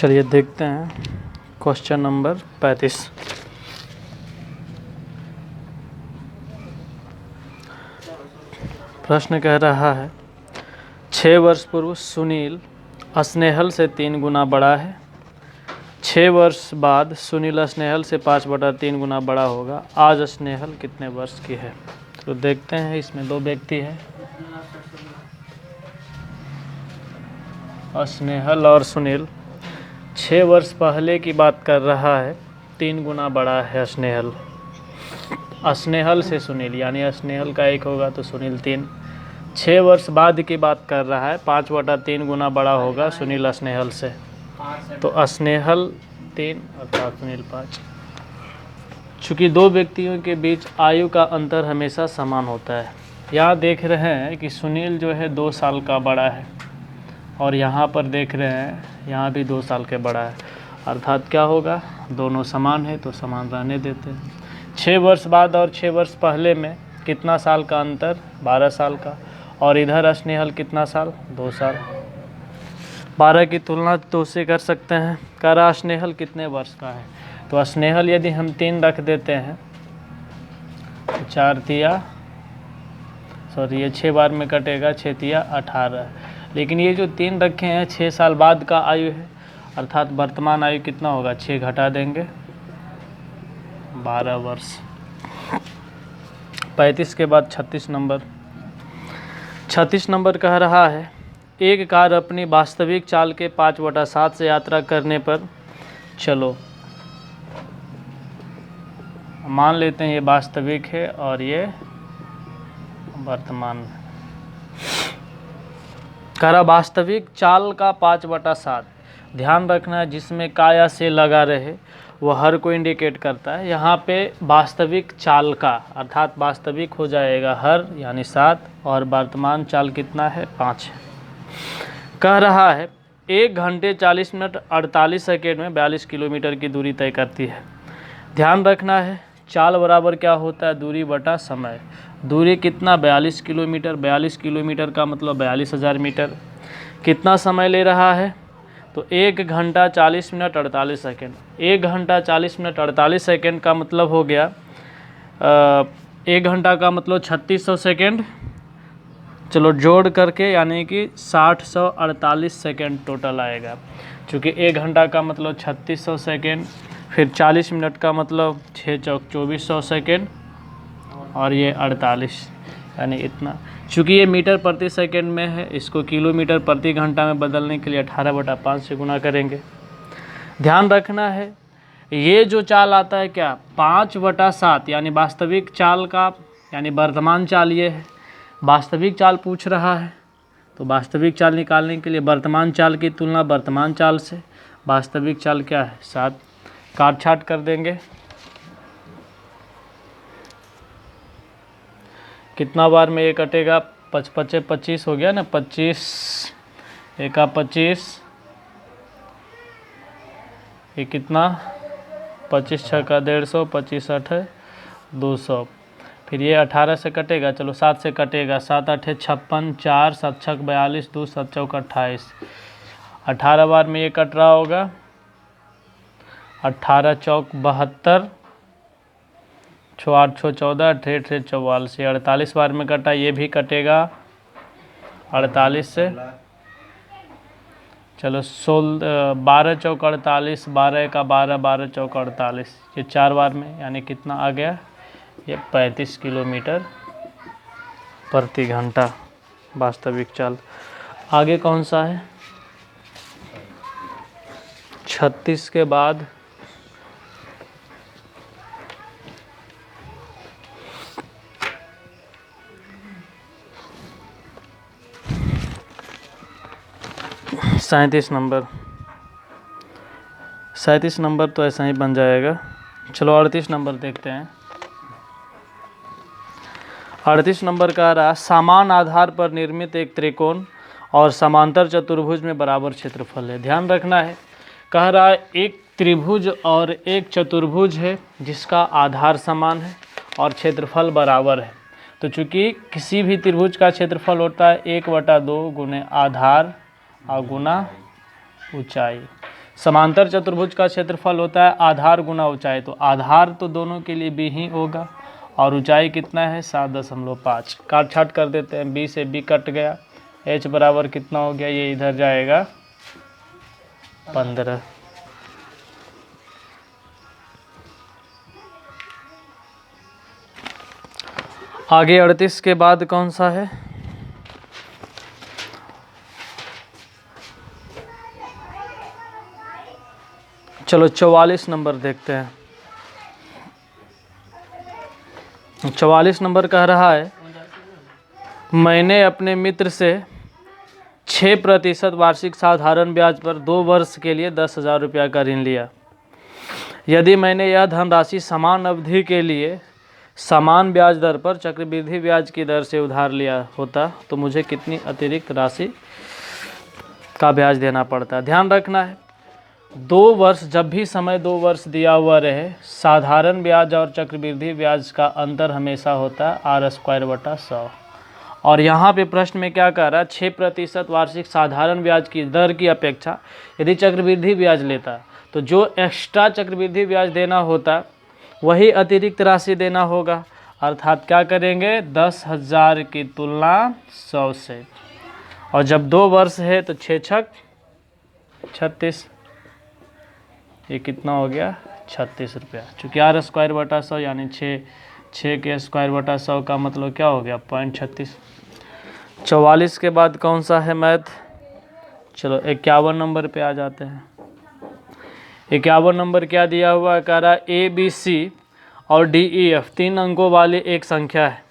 चलिए देखते हैं क्वेश्चन नंबर 35। प्रश्न कह रहा है 6 वर्ष पूर्व सुनील स्नेहल से 3 गुना बड़ा है। 6 वर्ष बाद सुनील स्नेहल से 5/3 गुना बड़ा होगा। आज स्नेहल कितने वर्ष की है? तो देखते हैं, इसमें 2 व्यक्ति हैं, स्नेहल और सुनील। 6 वर्ष पहले की बात कर रहा है, 3 गुना बड़ा है स्नेहल। स्नेहल से सुनील, यानी स्नेहल का 1 होगा तो सुनील 3। 6 वर्ष बाद की बात कर रहा है, 5/3 गुना बड़ा होगा सुनील स्नेहल से। तो स्नेहल 3 अर्थात सुनील 5। चूँकि 2 व्यक्तियों के बीच आयु का अंतर हमेशा समान होता है। यहाँ देख रहे हैं कि सुनील जो है 2 साल का बड़ा है, और यहाँ पर देख रहे हैं यहाँ भी 2 साल के बड़ा है, अर्थात क्या होगा, दोनों समान है तो समान रहने देते हैं। 6 वर्ष बाद और 6 वर्ष पहले में कितना साल का अंतर? 12 साल का। और इधर स्नेहल कितना साल? 2 साल। 12 की तुलना 2 से कर सकते हैं। कह रहा स्नेहल कितने वर्ष का है, तो स्नेहल यदि हम 3 रख देते हैं तो 4 तिया ये 6 बार में कटेगा, 6 तिया 18। लेकिन ये जो 3 रखे हैं 6 साल बाद का आयु है, अर्थात वर्तमान आयु कितना होगा? 6 घटा देंगे 12 वर्ष। 35 के बाद 36 नंबर। 36 नंबर कह रहा है एक कार अपनी वास्तविक चाल के 5/7 से यात्रा करने पर, चलो मान लेते हैं ये वास्तविक है और ये वर्तमान है। कह रहा वास्तविक चाल का 5/7, ध्यान रखना है जिसमें काया से लगा रहे वह हर को इंडिकेट करता है। यहाँ पे वास्तविक चाल का अर्थात वास्तविक हो जाएगा हर, यानी 7, और वर्तमान चाल कितना है? 5 है। कह रहा है 1 घंटे 40 मिनट 48 सेकेंड में 42 किलोमीटर की दूरी तय करती है। ध्यान रखना है चाल बराबर क्या होता है? दूरी बटा समय। दूरी कितना? 42 किलोमीटर। 42 किलोमीटर का मतलब 42,000 मीटर। कितना समय ले रहा है? तो 1 घंटा 40 मिनट 48 सेकेंड। 1 घंटा 40 मिनट 48 सेकेंड का मतलब हो गया 1 घंटा का मतलब 3600 सेकेंड। चलो जोड़ करके यानी कि 6048 सेकेंड टोटल आएगा। चूँकि 1 घंटा का मतलब 3600 सेकेंड, फिर 40 मिनट का मतलब 6 चौक 2400 सेकेंड, और ये 48, यानी इतना। चूँकि ये मीटर प्रति सेकंड में है, इसको किलोमीटर प्रति घंटा में बदलने के लिए 18/5 से गुना करेंगे। ध्यान रखना है ये जो चाल आता है क्या? 5/7, यानी वास्तविक चाल का, यानी वर्तमान चाल ये है। वास्तविक चाल पूछ रहा है तो वास्तविक चाल निकालने के लिए वर्तमान चाल की तुलना वर्तमान चाल से। वास्तविक चाल क्या है? 7। काट छाट कर देंगे, कितना बार में ये कटेगा? 5 25 हो गया ना, 25 एका 25, ये कितना? 25 6 का 150, 25 8 200। फिर ये 18 से कटेगा, चलो 7 से कटेगा, 7 8 56, 4 7 6 42, 2 7 चौक 28। 18 बार में ये कट रहा होगा, 18 चौक 72, 6 8 6 14, 8 8 44। 48 बार में कटा, ये भी कटेगा 48 से। चलो 12 चौक 48, 12 का 12, 12 चौक 48, ये 4 बार में, यानी कितना आ गया? ये 35 किलोमीटर प्रति घंटा वास्तविक चाल। आगे कौन सा है? 36 के बाद 37 नंबर। 37 नंबर तो ऐसा ही बन जाएगा। चलो 38 नंबर देखते हैं। 38 नंबर का रहा समान आधार पर निर्मित एक त्रिकोण और समांतर चतुर्भुज में बराबर क्षेत्रफल है। ध्यान रखना है, कह रहा है एक त्रिभुज और एक चतुर्भुज है जिसका आधार समान है और क्षेत्रफल बराबर है। तो चूंकि किसी भी त्रिभुज का क्षेत्रफल होता है 1/2 गुने आधार और गुना ऊंचाई। समांतर चतुर्भुज का क्षेत्रफल होता है आधार गुना ऊंचाई, तो आधार तो दोनों के लिए b ही होगा और ऊंचाई कितना है 7.5। काट छाट कर देते हैं, b से b कट गया, h बराबर कितना हो गया, ये इधर जाएगा 15। आगे 38 के बाद कौन सा है, चलो 44 नंबर देखते हैं। 44 नंबर कह रहा है, मैंने अपने मित्र से 6% वार्षिक साधारण ब्याज पर 2 वर्ष के लिए 10,000 रुपया का ऋण लिया। यदि मैंने यह धनराशि समान अवधि के लिए समान ब्याज दर पर चक्रवृद्धि ब्याज की दर से उधार लिया होता तो मुझे कितनी अतिरिक्त राशि का ब्याज देना पड़ता। ध्यान रखना है 2 वर्ष, जब भी समय 2 वर्ष दिया हुआ रहे, साधारण ब्याज और चक्रवृद्धि ब्याज का अंतर हमेशा होता है r² / 100। और यहाँ पे प्रश्न में क्या कह रहा है, 6% वार्षिक साधारण ब्याज की दर की अपेक्षा यदि चक्रवृद्धि ब्याज लेता तो जो एक्स्ट्रा चक्रवृद्धि ब्याज देना होता वही अतिरिक्त राशि देना होगा, अर्थात क्या करेंगे 10,000 की तुलना 100 से, और जब 2 वर्ष है तो 6 छक 36, ये कितना हो गया 36 रुपया। चूँकि r² / 100 यानी 6 के स्क्वायर बटा 100 का मतलब क्या हो गया 0.36। 44 के बाद कौन सा है मैथ, चलो 51 नंबर पे आ जाते हैं। 51 नंबर क्या दिया हुआ है, कह रहा ABC और DEF 3 अंकों वाली एक संख्या है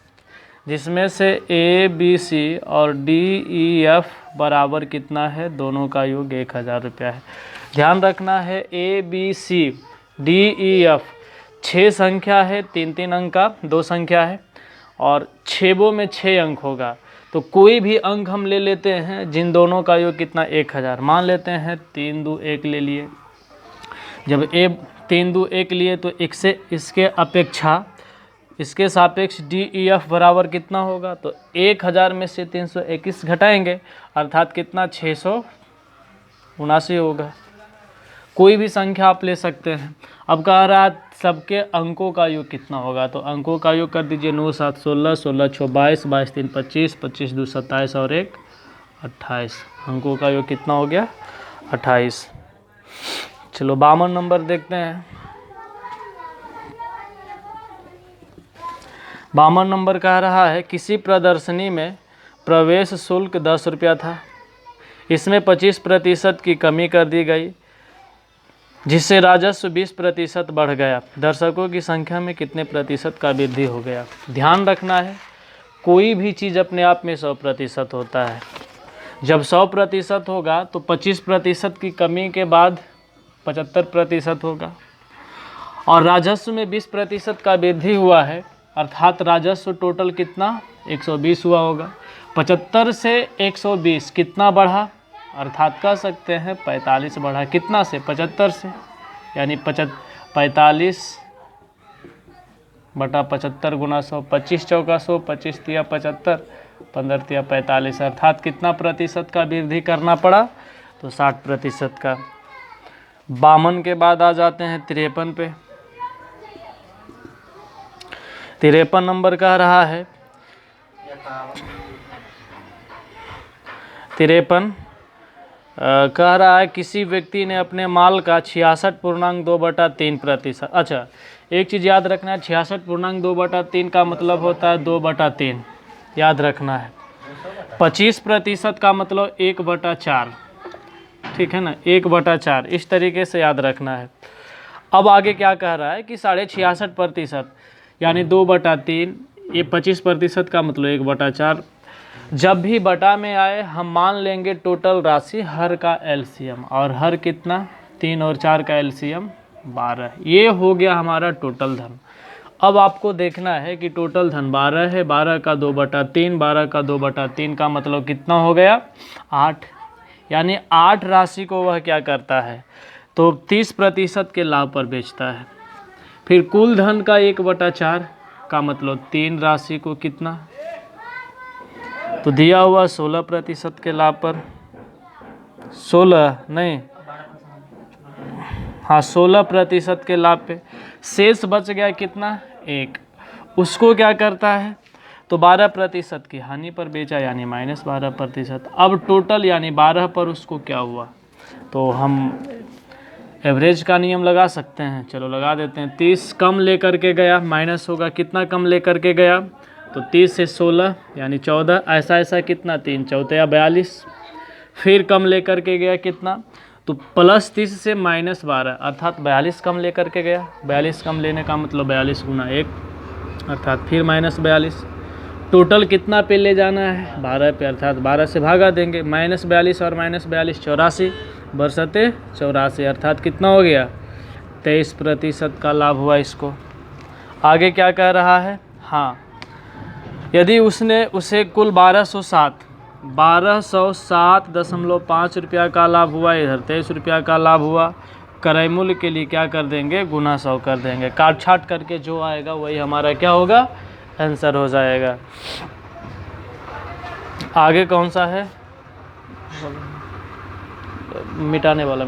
जिसमें से ABC और DEF बराबर कितना है, दोनों का योग 1,000 रुपया है। ध्यान रखना है ABC DEF 6 संख्या है, 3 अंक का 2 संख्या है और 6 में 6 अंक होगा, तो कोई भी अंक हम ले लेते हैं जिन दोनों का योग कितना 1,000, मान लेते हैं 3 2 1 ले लिए। जब 3 2 1 लिए तो इसके अपेक्षा इसके सापेक्ष DEF बराबर कितना होगा, तो 1,000 में से 321 घटाएंगे अर्थात कितना 679 होगा। कोई भी संख्या आप ले सकते हैं। अब कह रहा है सबके अंकों का योग कितना होगा, तो अंकों का योग कर दीजिए 9 7 16, 16 6 22, 22 3 25, 25 2 27 और 1 28। अंकों का योग कितना हो गया 28। चलो 52 नंबर देखते हैं। 52 नंबर कह रहा है किसी प्रदर्शनी में प्रवेश शुल्क 10 रुपया था, इसमें 25% की कमी कर दी गई जिससे राजस्व 20% बढ़ गया। दर्शकों की संख्या में कितने प्रतिशत का वृद्धि हो गया। ध्यान रखना है कोई भी चीज़ अपने आप में 100% होता है। जब 100% होगा तो 25% की कमी के बाद 75% होगा और राजस्व में 20% का वृद्धि हुआ है अर्थात राजस्व टोटल कितना 120 हुआ होगा। 75 से 120 कितना बढ़ा, अर्थात कह सकते हैं 45 बढ़ा। कितना से 75 से, यानी 45 बटा 75 गुना 100, 25 चौका 100, 25 तिया 75, 15 तिया 45, अर्थात कितना प्रतिशत का वृद्धि करना पड़ा, तो 60% का। 52 के बाद आ जाते हैं 53 पे। 53 नंबर कह रहा है 53 कह रहा है किसी व्यक्ति ने अपने माल का 66.2/3%। अच्छा, एक चीज़ याद रखना है 66.2/3 का मतलब होता है 2/3, याद रखना है। 25% का मतलब 1/4, ठीक है ना, 1/4, इस तरीके से याद रखना है। अब आगे क्या कह रहा है कि 66.5% यानी 2/3, ये 25% का मतलब 1/4। जब भी बटा में आए हम मान लेंगे टोटल राशि हर का एलसीएम, और हर कितना 3 और 4 का एलसीएम 12, ये हो गया हमारा टोटल धन। अब आपको देखना है कि टोटल धन 12 है, 12 का 2/3, 12 का 2/3 का मतलब कितना हो गया 8, यानी 8 राशि को वह क्या करता है, तो 30% के लाभ पर बेचता है। फिर कुल धन का 1/4 का मतलब 3 राशि को कितना, तो दिया हुआ 16% के लाभ पर, 16 नहीं हाँ 16% के लाभ पे। शेष बच गया कितना, 1, उसको क्या करता है, तो 12% की हानि पर बेचा यानी -12%। अब टोटल यानी 12 पर उसको क्या हुआ, तो हम एवरेज का नियम लगा सकते हैं, चलो लगा देते हैं। 30 कम लेकर के गया, माइनस होगा कितना कम लेकर के गया, तो 30 से 16 यानी 14, ऐसा ऐसा कितना 3 चौथे या 42, फिर कम लेकर के गया कितना, तो +30 से -12 अर्थात 42 कम लेकर के गया। 42 कम लेने का मतलब 42 गुना 1 अर्थात फिर -42। टोटल कितना पे ले जाना है, 12 पे, अर्थात 12 से भागा देंगे। -42 और -42 84 बरसते 84 अर्थात कितना हो गया, 23% का लाभ हुआ इसको। आगे क्या कह रहा है, हाँ यदि उसे कुल 1207.5 रुपया का लाभ हुआ, इधर 23 रुपया का लाभ हुआ, क्रय मूल्य के लिए क्या कर देंगे, गुना 100 कर देंगे। काट छाट करके जो आएगा वही हमारा क्या होगा, आंसर हो जाएगा। आगे कौन सा है, मिटाने वाला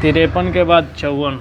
53 के बाद 54।